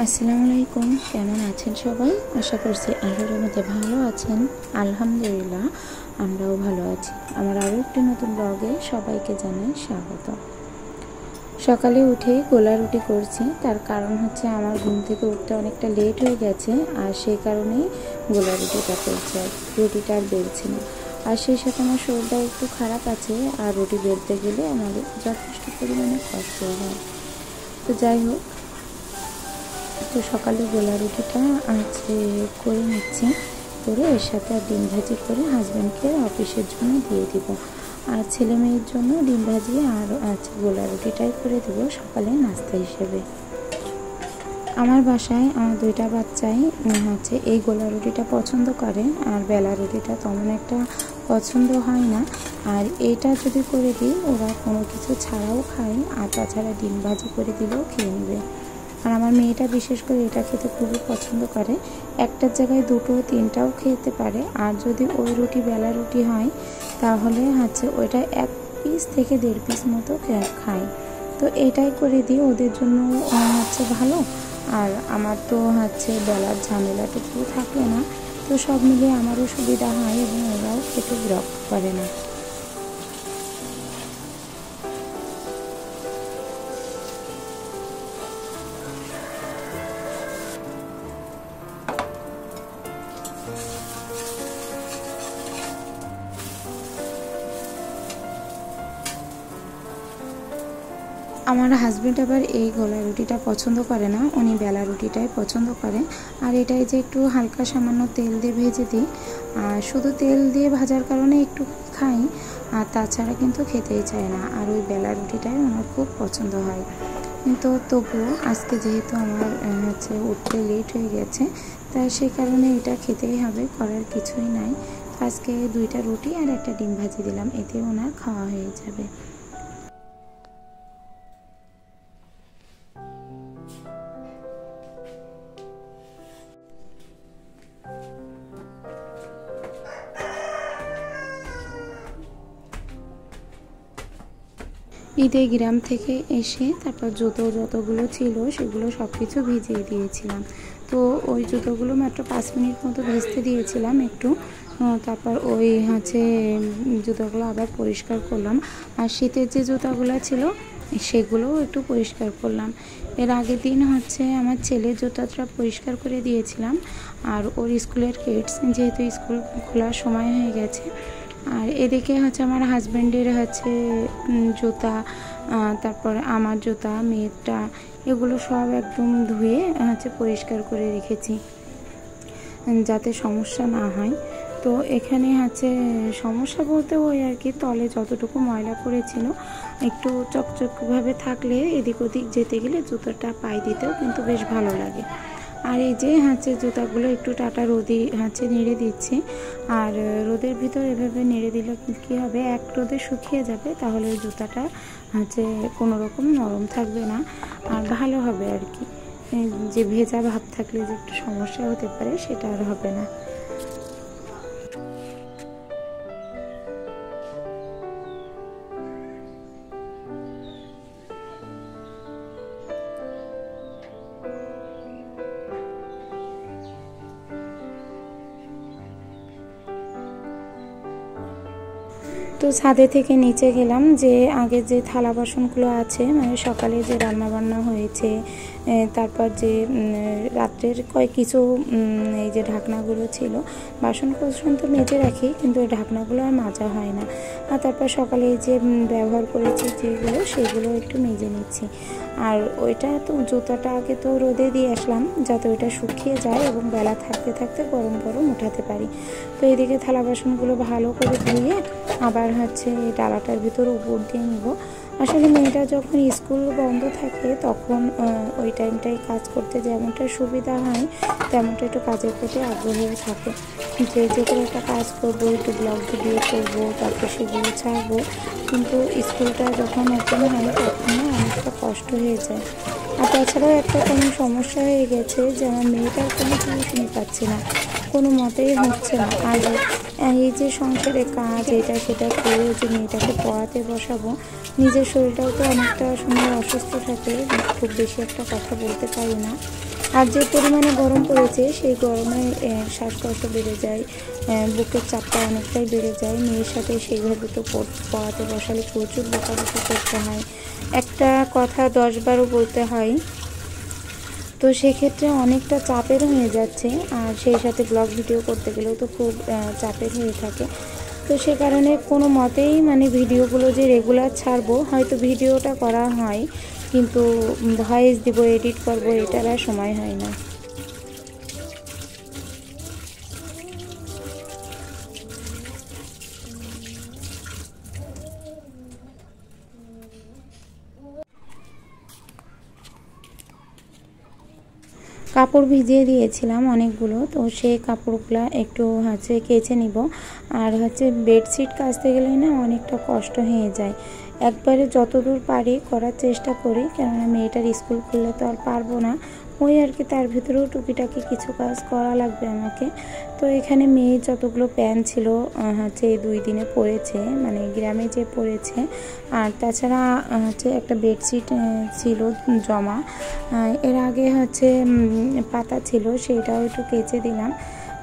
আসসালামু আলাইকুম, কেমন আছেন সবাই? আশা করছি আল্লাহর রহমতে ভালো আছেন। আলহামদুলিল্লাহ, আমরাও ভালো আছি। আমার আরও একটি নতুন ব্লগে সবাইকে জানাই স্বাগত। সকালে উঠে গোলা রুটি করছি, তার কারণ হচ্ছে আমার ঘুম থেকে উঠতে অনেকটা লেট হয়ে গেছে, আর সেই কারণেই গোলা রুটিটা করছি। আর রুটিটা আর বেলছি না, আর সেই সাথে আমার শরীরটাও একটু খারাপ আছে, আর রুটি বেলতে গেলে আমার যথেষ্ট পরিমাণে কষ্ট হয়। তো যাই হোক, তো সকালে গোলা রুটিটা করে নিচ্ছি, করে এর সাথে আর ডিম ভাজি করে হাজব্যান্ডকে অফিসের জন্য দিয়ে দিব, আর ছেলে মেয়ের জন্য ডিম ভাজি আর গোলা রুটিটাই করে দেব সকালে নাস্তা হিসেবে। আমার বাসায় আমার দুইটা বাচ্চাই এই গোলা রুটিটা পছন্দ করে, আর বেলা রুটিটা তেমন একটা পছন্দ হয় না। আর এইটা যদি করে দিই ওরা কোনো কিছু ছাড়াও খায়, আর তাছাড়া ডিম ভাজি করে দিলেও খেয়ে নেবে। আর আমার মেয়েটা বিশেষ করে এটা খেতে খুবই পছন্দ করে, একটার জায়গায় দুটো তিনটাও খেতে পারে। আর যদি ওই রুটি বেলা রুটি হয় তাহলে ওইটা 1 পিস থেকে 1.5 পিস মতো খায়। তো এটাই করে দিই, ওদের জন্য ভালো। আর আমার তো বেলার ঝামেলাটুকু থাকে না, তো সব মিলিয়ে আমারও সুবিধা হয় এবং ওরাও খেতে বিরক্ত করে না। আমার হাজব্যান্ড আবার এই গোলা রুটিটা পছন্দ করে না, উনি বেলা রুটিটাই পছন্দ করে। আর এটাই যে একটু হালকা সামান্য তেল দিয়ে ভেজে দিই, আর শুধু তেল দিয়ে ভাজার কারণে একটু খাই, আর তাছাড়া কিন্তু খেতেই চায় না। আর ওই বেলা রুটিটাই আমার খুব পছন্দ হয়। কিন্তু তবুও আজকে যেহেতু আমার উঠতে লেট হয়ে গেছে, তাই সেই কারণে এটা খেতেই হবে, করার কিছুই নাই। আজকে 2টা রুটি আর একটা ডিম ভাজি দিলাম, এতে ওনার খাওয়া হয়ে যাবে। ঈদে গ্রাম থেকে এসে তারপর যতগুলো ছিল সেগুলো সব কিছু ভিজিয়ে দিয়েছিলাম। তো ওই জুতোগুলো মাত্র 5 মিনিট মতো ভিজতে দিয়েছিলাম একটু, তারপর ওই জুতোগুলো আবার পরিষ্কার করলাম। আর শীতের যে জুতোগুলো ছিল সেগুলোও একটু পরিষ্কার করলাম। এর আগের দিন আমার ছেলের জুতোটা পরিষ্কার করে দিয়েছিলাম, আর ওর স্কুলের কিডস যেহেতু স্কুল খোলার সময় হয়ে গেছে। আর এদিকে আমার হাজব্যান্ডের জুতা, তারপর আমার জুতা, মেয়েরটা, এগুলো সব একদম ধুয়ে পরিষ্কার করে রেখেছি যাতে সমস্যা না হয়। তো এখানে সমস্যা বলতে ওই আর কি, তলে যতটুকু ময়লা পড়েছিল একটু চকচকভাবে থাকলে এদিক ওদিক যেতে গেলে জুতোটা পায়ে দিতেও কিন্তু বেশ ভালো লাগে। আর এই যে জুতাগুলো একটু টাটা রোদে নেড়ে দিচ্ছি। আর রোদের ভিতর এভাবে নেড়ে দিলে কী হবে, এক রোদে শুকিয়ে যাবে, তাহলে ওই জুতাটা কোনো রকম নরম থাকবে না, আর ভালো হবে আর কি। যে ভেজা ভাব থাকলে যে একটু সমস্যা হতে পারে সেটা আর হবে না। তো ছাদে থেকে নিচে গেলাম, যে আগে যে থালা বাসনগুলো আছে, সকালে যে রান্না বান্না হয়েছে, তারপর যে রাত্রের কিছু এই যে ঢাকনাগুলো ছিল, বাসন কোসন তো মেজে রাখি, কিন্তু ওই ঢাকনাগুলো আর মাজা হয় না। আর তারপর সকালে যে ব্যবহার করেছি যেগুলো, সেগুলো একটু মেজে নিচ্ছি। আর ওইটা তো জুতাটা আগে তো রোদে দিয়ে আসলাম যাতে ওইটা শুকিয়ে যায় এবং বেলা থাকতে থাকতে গরম গরম উঠাতে পারি। তো এদিকে থালা বাসনগুলো ভালো করে ধুয়ে আবার ডালাটার ভিতর উপর দিয়ে নিব। আসলে মেয়েটা যখন স্কুল বন্ধ থাকে তখন ওই টাইমটাই কাজ করতে যেমনটা সুবিধা হয় তেমনটা একটু কাজের প্রতি আগ্রহী থাকে, যে কোনো একটা কাজ করবো, একটু ব্লগ ভিডিও করবো, তারপর সেগুলো ছাড়বো। কিন্তু স্কুলটা যখন ওপেন হয় তখন অনেকটা কষ্ট হয়ে যায়। আর তাছাড়াও একটা কোনো সমস্যা হয়ে গেছে যে আমার মেয়েটার কোনো টিউশনি পাচ্ছে না, কোনো মতেই হচ্ছে না। আর এই যে সংসারে কাজ এটা সেটা করে যে মেয়েটাকে পড়াতে বসাবো, নিজের শরীরটাও তো অনেকটা সময় অসুস্থ থাকে, খুব বেশি একটা কথা বলতে পারি না। আর যে পরিমাণে গরম পড়েছে সেই গরমে শ্বাসকষ্ট বেড়ে যায়, বুকের চাপটা অনেকটাই বেড়ে যায়। মেয়ের সাথে সেইভাবে তো পড়াতে বসালে প্রচুর বকাবকি করতে হয়, একটা কথা 10 বারও বলতে হয়। তো সেক্ষেত্রে অনেকটা চাপের হয়ে যাচ্ছে, আর সেই সাথে ব্লগ ভিডিও করতে গেলেও তো খুব চাপের হয়ে থাকে। তো সে কারণে কোনো মতেই মানে ভিডিওগুলো যে রেগুলার ছাড়বো, হয়তো ভিডিওটা করা হয় কিন্তু ভয়েস দিব, এডিট করব, এটার আর সময় হয় না। কাপড় ভিজিয়ে দিয়েছিলাম অনেকগুলো, তো সেই কাপড়গুলো একটু কেচে নিব। আর বেডশিট কাচতে গেলে না অনেকটা কষ্ট হয়ে যায়, একবারে যতদূর পারি করার চেষ্টা করি, কেননা মেয়েটার স্কুল খুললে তো আর পারবো না। ওই আর কি, তার ভিতরেও টুকিটাকি কিছু কাজ করা লাগবে আমাকে। তো এখানে মেয়ে যতগুলো প্যান্ট ছিল এই 2 দিনে পরেছে, মানে গ্রামে যে পরেছে। আর তাছাড়া একটা বেডশিট ছিল জমা, এর আগে পাতা ছিল, সেটাও একটু কেচে দিলাম।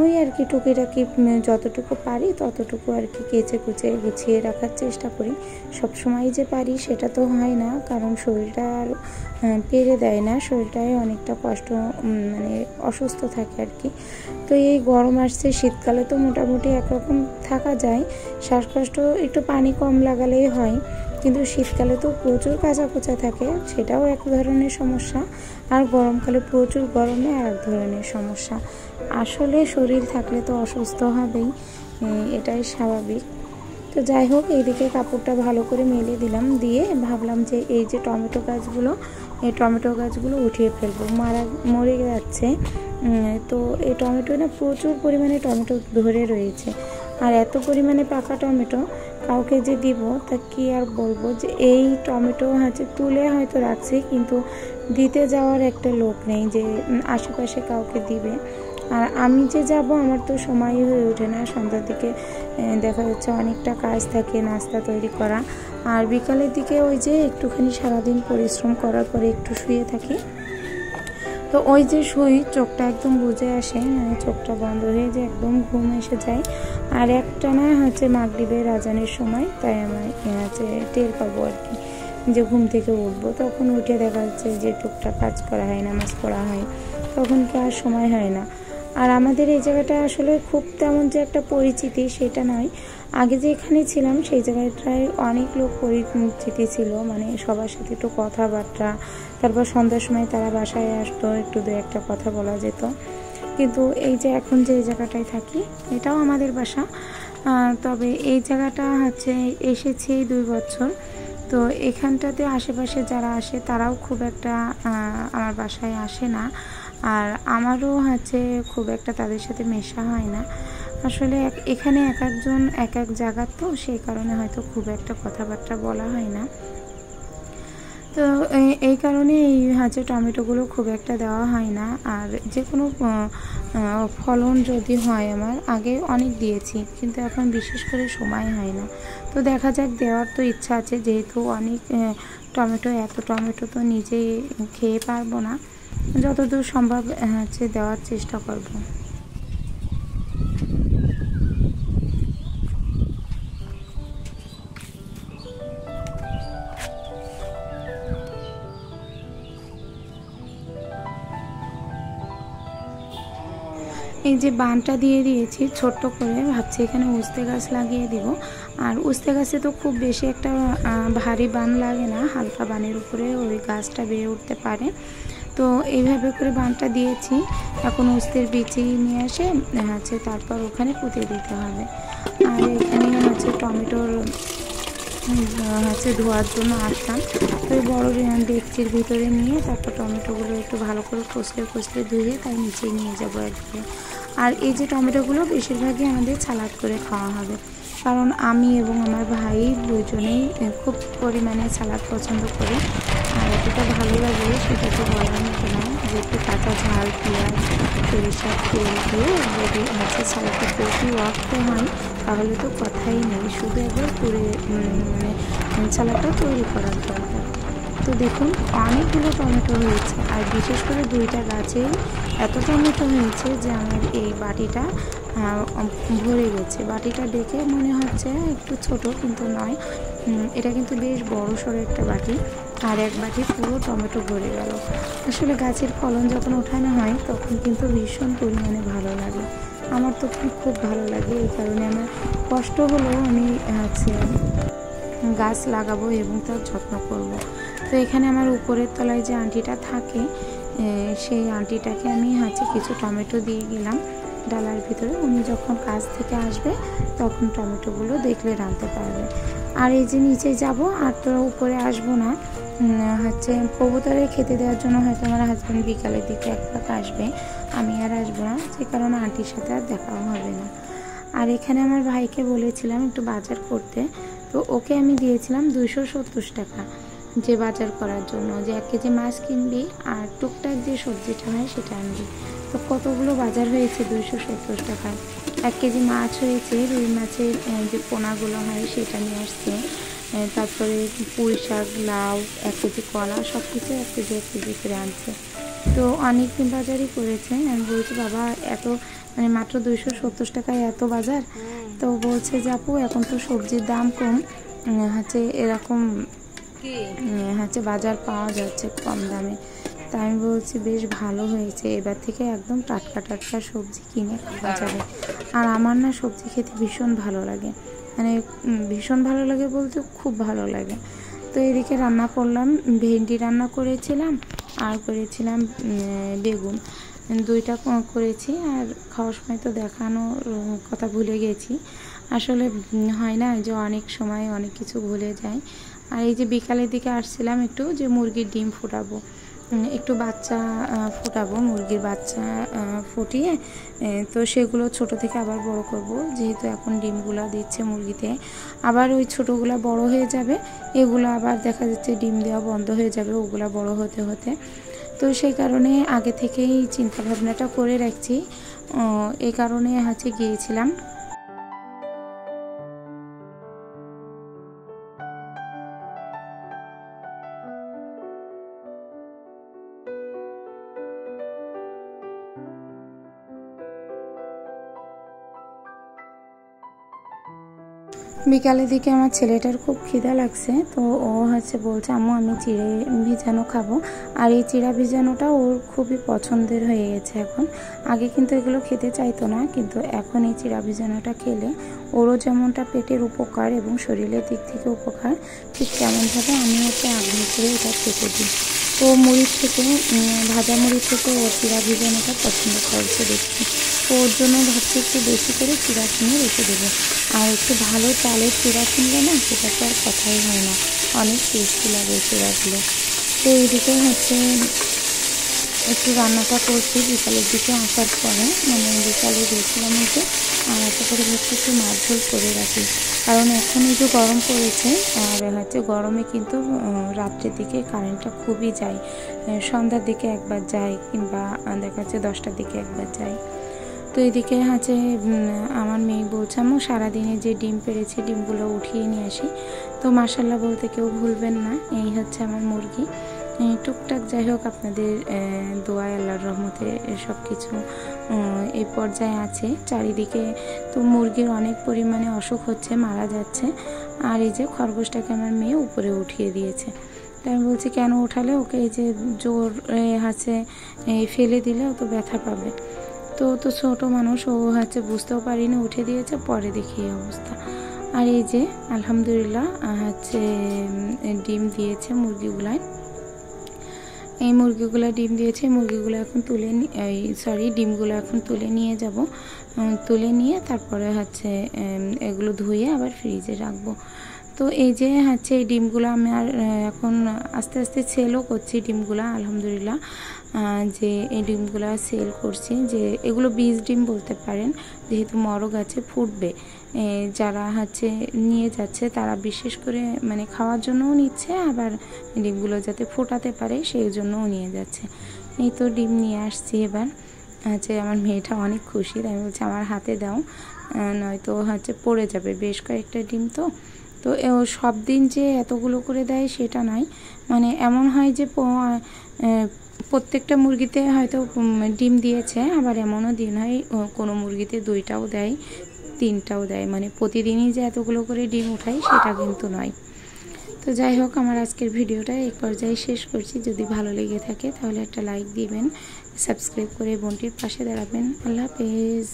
ওই আর কি টুকিটাকি যতটুকু পারি ততটুকু আর কি কেচে কুচে গুছিয়ে রাখার চেষ্টা করি। সব সময় যে পারি সেটা তো হয় না, কারণ শরীরটা আর পেরে দেয় না, শরীরটায় অনেকটা কষ্ট, মানে অসুস্থ থাকে আর কি। তো এই গরম আসছে, শীতকালে তো মোটামুটি একরকম থাকা যায়, শ্বাসকষ্ট একটু পানি কম লাগালেই হয়, কিন্তু শীতকালে তো প্রচুর কাঁচা কোচা থাকে, সেটাও এক ধরনের সমস্যা। আর গরমকালে প্রচুর গরমে আর এক ধরনের সমস্যা। আসলে শরীর থাকলে তো অসুস্থ হবেই, এটাই স্বাভাবিক। তো যাই হোক, এইদিকে কাপড়টা ভালো করে মেলে দিলাম, দিয়ে ভাবলাম যে এই যে টমেটো গাছগুলো, এই টমেটো গাছগুলো উঠিয়ে ফেলবো, মরে যাচ্ছে। তো এই টমেটো না প্রচুর পরিমাণে টমেটো ধরে রয়েছে, আর এত পরিমাণে পাকা টমেটো কাউকে যে দিব তা কি আর বলবো, যে এই টমেটো তুলে হয়তো রাখছি, কিন্তু দিতে যাওয়ার একটা লোক নেই যে আশেপাশে কাউকে দিবে। আর আমি যে যাব আমার তো সময়ই হয়ে ওঠে না, সন্ধ্যার দিকে দেখা যাচ্ছে অনেকটা কাজ থাকে, নাস্তা তৈরি করা। আর বিকালের দিকে ওই যে একটুখানি সারাদিন পরিশ্রম করার পরে একটু শুয়ে থাকি, তো ওই যে শুই চোখটা একদম বুজে আসে, মানে চোখটা বন্ধ হয়ে যে একদম ঘুম এসে যায়। আর একটানা মাগরিবের আজানের সময়, তাই আমার টের পাবো আর কি যে ঘুম থেকে উঠবো। তখন উঠে দেখা যাচ্ছে যে টুকটাক কাজ করা হয়, নামাজ পড়া হয়, তখন কি আর সময় হয় না। আর আমাদের এই জায়গাটা আসলে খুব তেমন যে একটা পরিচিতি সেটা নয়, আগে যে এখানে ছিলাম সেই জায়গাটায় অনেক লোক পরিচিতি ছিল, মানে সবার সাথে একটু কথাবার্তা, তারপর সন্ধ্যার সময় তারা বাসায় আসতো, একটু 2-1টা কথা বলা যেত। কিন্তু এই যে এখন যে জায়গাটায় থাকি, এটাও আমাদের বাসা, তবে এই জায়গাটা এসেছি 2 বছর। তো এখানটাতে আশেপাশে যারা আসে তারাও খুব একটা আমার বাসায় আসে না, আর আমারও খুব একটা তাদের সাথে মেশা হয় না। আসলে এখানে এক একজন এক এক জায়গার, তো সেই কারণে হয়তো খুব একটা কথাবার্তা বলা হয় না। তো এই কারণে এই টমেটোগুলো খুব একটা দেওয়া হয় না। আর যে কোনো ফলন যদি হয়, আমার আগে অনেক দিয়েছি, কিন্তু এখন বিশেষ করে সময় হয় না। তো দেখা যাক, দেওয়ার তো ইচ্ছা আছে, যেহেতু অনেক টমেটো, এত টমেটো তো নিজে খেয়ে পারবো না, যতদূর সম্ভব দেওয়ার চেষ্টা করব। এই যে বানটা দিয়ে দিয়েছি ছোট্ট করে, ভাবছি এখানে উস্তে গাছ লাগিয়ে দিব। আর উস্তে গাছে তো খুব বেশি একটা ভারী বান লাগে না, হালকা বানের উপরে ওই গাছটা বেড়ে উঠতে পারে। তো এইভাবে করে বানটা দিয়েছি, এখন উস্তের বিচি নিয়ে এসে তারপর ওখানে পুঁতে দিতে হবে। আর এখানে টমেটোর ধোয়ার জন্য আসলাম, তো এই বড় ডেকচির ভিতরে নিয়ে তারপর টমেটোগুলো একটু ভালো করে কষলে ধুয়ে তাই নিচে নিয়ে যাবো একদিকে। আর এই যে টমেটোগুলো বেশিরভাগই আমাদের সালাদ করে খাওয়া হবে, কারণ আমি এবং আমার ভাই দুজনেই খুব পরিমাণে সালাদ পছন্দ করি। আর এতটা ভালো লাগে সেটা তো বলার মতো না, যেহেতু কাঁচা ঝাল, পেঁয়াজ, সরিষার তেল দিয়ে যদি সালাদটা বেশি ওয়াক্ত হয় তাহলে তো কথাই নেই, শুধু একবার করে মানে সালাদটা তৈরি করার দরকার। তো দেখুন অনেকগুলো টমেটো হয়েছে, আর বিশেষ করে 2টা গাছে এত টমেটো হয়েছে যে আমার এই বাটিটা ভরে গেছে। বাটিটা দেখে মনে হচ্ছে একটু ছোট, কিন্তু নয়, এটা কিন্তু বেশ বড় সড়ো একটা বাটি, আর এক বাটি পুরো টমেটো ভরে গেল। আসলে গাছের ফলন যখন ওঠানো হয় তখন কিন্তু ভীষণ পরিমাণে ভালো লাগে। আমার তো খুব ভালো লাগে, এই কারণে আমার কষ্ট হলেও আমি গাছ লাগাবো এবং তার যত্ন করব। তো এখানে আমার উপরের তলায় যে আন্টিটা থাকে, সেই আন্টিটাকে আমি কিছু টমেটো দিয়ে গেলাম ডালার ভিতরে। উনি যখন কাজ থেকে আসবে তখন টমেটোগুলো দেখলে রাঁধতে পারবে। আর এই যে নিচে যাব, আর তো উপরে আসবো না, কবুতরের খেতে দেওয়ার জন্য হয়তো আমার হাজব্যান্ড বিকালের দিকে একবার আসবে, আমি আর আসবো না, যে কারণে আন্টির সাথে আর দেখাও হবে না। আর এখানে আমার ভাইকে বলেছিলাম একটু বাজার করতে, তো ওকে আমি দিয়েছিলাম 270 টাকা যে বাজার করার জন্য, যে 1 কেজি মাছ কিনবি আর টুকটাক যে সবজিটা হয় সেটা আনবি। তো কতগুলো বাজার হয়েছে 270 টাকায়। 1 কেজি মাছ হয়েছে, রুই মাছের যে পোনাগুলো হয় সেটা নিয়ে আসছে, তারপরে পুঁই শাক, লাউ, 1 কেজি কলা, সব কিছু 1 কেজি করে আনছে। তো অনেক বাজারই করেছে। আমি বলছি বাবা এত মাত্র 270 টাকায় এত বাজার? তো বলছে যে আপু এখন তো সবজির দাম কম, এরকম বাজার পাওয়া যাচ্ছে কম দামে। তাই আমি বলছি বেশ ভালো হয়েছে, এবার থেকে একদম টাটকা সবজি কিনে খাওয়া যাবে। আর আমার না সবজি খেতে ভীষণ ভালো লাগে, ভীষণ ভালো লাগে বলতে খুব ভালো লাগে। তো এদিকে রান্না করলাম, ভেন্ডি রান্না করেছিলাম আর করেছিলাম বেগুন, 2টা করেছি। আর খাওয়ার সময় তো দেখানোর কথা ভুলে গেছি, আসলে হয় না যে অনেক সময় অনেক কিছু ভুলে যায়। আর এই যে বিকালের দিকে আসছিলাম একটু যে মুরগির ডিম ফোটাবো, একটু বাচ্চা ফোটাবো, মুরগির বাচ্চা ফুটিয়ে, তো সেগুলো ছোট থেকে আবার বড় করব, যেহেতু এখন ডিমগুলো দিচ্ছে মুরগিতে, আবার ওই ছোটোগুলো বড় হয়ে যাবে, এগুলো আবার দেখা যাচ্ছে ডিম দেওয়া বন্ধ হয়ে যাবে ওগুলো বড় হতে হতে। তো সেই কারণে আগে থেকেই চিন্তা ভাবনাটা করে রাখছি, এই কারণে গিয়েছিলাম। বিকালের দিকে আমার ছেলেটার খুব খিদা লাগছে, তো ও বলছে আম্মু আমি চিড়ে ভিজানো খাবো। আর এই চিড়া ভিজানোটা ওর খুবই পছন্দের হয়ে গেছে এখন। আগে কিন্তু এগুলো খেতে চাইতো না, কিন্তু এখন এই চিড়া ভিজানোটা খেলে ওরও যেমনটা পেটের উপকার এবং শরীরের দিক থেকে উপকার, ঠিক তেমনভাবে আমি ওকে আগ্রহ করে এটা খেতে দিই। তো মুড়ির থেকে, ভাজা মুড়ির থেকে ওর চিড়া ভিজানোটা পছন্দ করছে দেখছি। তো ওর জন্য ভাবছি একটু বেশি করে চিড়া কিনে রেখে দেবো। আর একটু ভালো চালের চিড়া কিনলে না সেটা তো আর কথাই হয় না, অনেক টেস্টি লাগে চিড়াগুলো। তো এইদিকে একটু রান্নাটা করছি বিকালের দিকে আসার পরে, বিকালে গিয়েছিলাম হচ্ছে, আর তারপরে একটু মাছ ঝোল করে রাখি, কারণ এখন এই যে গরম পড়েছে, আর গরমে কিন্তু রাত্রের দিকে কারেন্টটা খুবই যায়, সন্ধ্যার দিকে একবার যায়, কিংবা দেখা যাচ্ছে 10টার দিকে একবার যায়। তো এদিকে আমার মেয়ে বলছে আম্মু সারাদিনে যে ডিম পেড়েছে ডিমগুলো উঠিয়ে নিয়ে আসি। তো মাশাল্লাহ বলতে কেউ ভুলবেন না, এই আমার মুরগি। টুকটাক যাই হোক আপনাদের দোয়ায় আল্লাহর রহমতে সব কিছু এই পর্যায়ে আছে চারিদিকে। তো মুরগির অনেক পরিমাণে অসুখ হচ্ছে, মারা যাচ্ছে। আর এই যে খরগোশটাকে আমার মেয়ে উপরে উঠিয়ে দিয়েছে। তাই আমি বলছি কেন উঠালে, ওকে এই যে জোর ফেলে দিলে ও তো ব্যথা পাবে। তো ছোট মানুষ, ও বুঝতেও পারিনি, উঠে দিয়েছে, পরে দেখি এই অবস্থা। আর এই যে আলহামদুলিল্লাহ ডিম দিয়েছে মুরগিগুলায়, এই মুরগিগুলো ডিম দিয়েছে। মুরগিগুলো এখন ডিমগুলো এখন তুলে নিয়ে যাব, তুলে নিয়ে তারপরে এগুলো ধুয়ে আবার ফ্রিজে রাখবো। তো এই যে এই ডিমগুলো আমি আর এখন আস্তে আস্তে সেলও করছি ডিমগুলো, আলহামদুলিল্লাহ যে এই ডিমগুলো সেল করছি, যে এগুলো বীজ ডিম বলতে পারেন, যেহেতু মরগ আছে ফুটবে, যারা নিয়ে যাচ্ছে তারা বিশেষ করে খাওয়ার জন্যও নিচ্ছে, আবার ডিমগুলো যাতে ফোটাতে পারে সেই জন্যও নিয়ে যাচ্ছে। এই তো ডিম নিয়ে আসছি এবার। আমার মেয়েটা অনেক খুশি, তাই বলছে আমার হাতে দাও, নয়তো পড়ে যাবে, বেশ কয়েকটা ডিম তো তো সব দিন যে এতগুলো করে দেয় সেটা নয়, মানে এমন হয় যে প্রত্যেকটা মুরগিতে হয়তো ডিম দিয়েছে, আবার এমনও দিন হয় কোনো মুরগিতে 2টাও দেয়, 3টাও দেয়, মানে প্রতিদিনই যে এতগুলো করে ডিম উঠাই সেটা কিন্তু নয়। তো যাই হোক, আমার আজকের ভিডিওটা এই পর্যায়ে শেষ করছি। যদি ভালো লেগে থাকে তাহলে একটা লাইক দিবেন, সাবস্ক্রাইব করে বোনটির পাশে দাঁড়াবেন। আল্লাহ হাফেজ।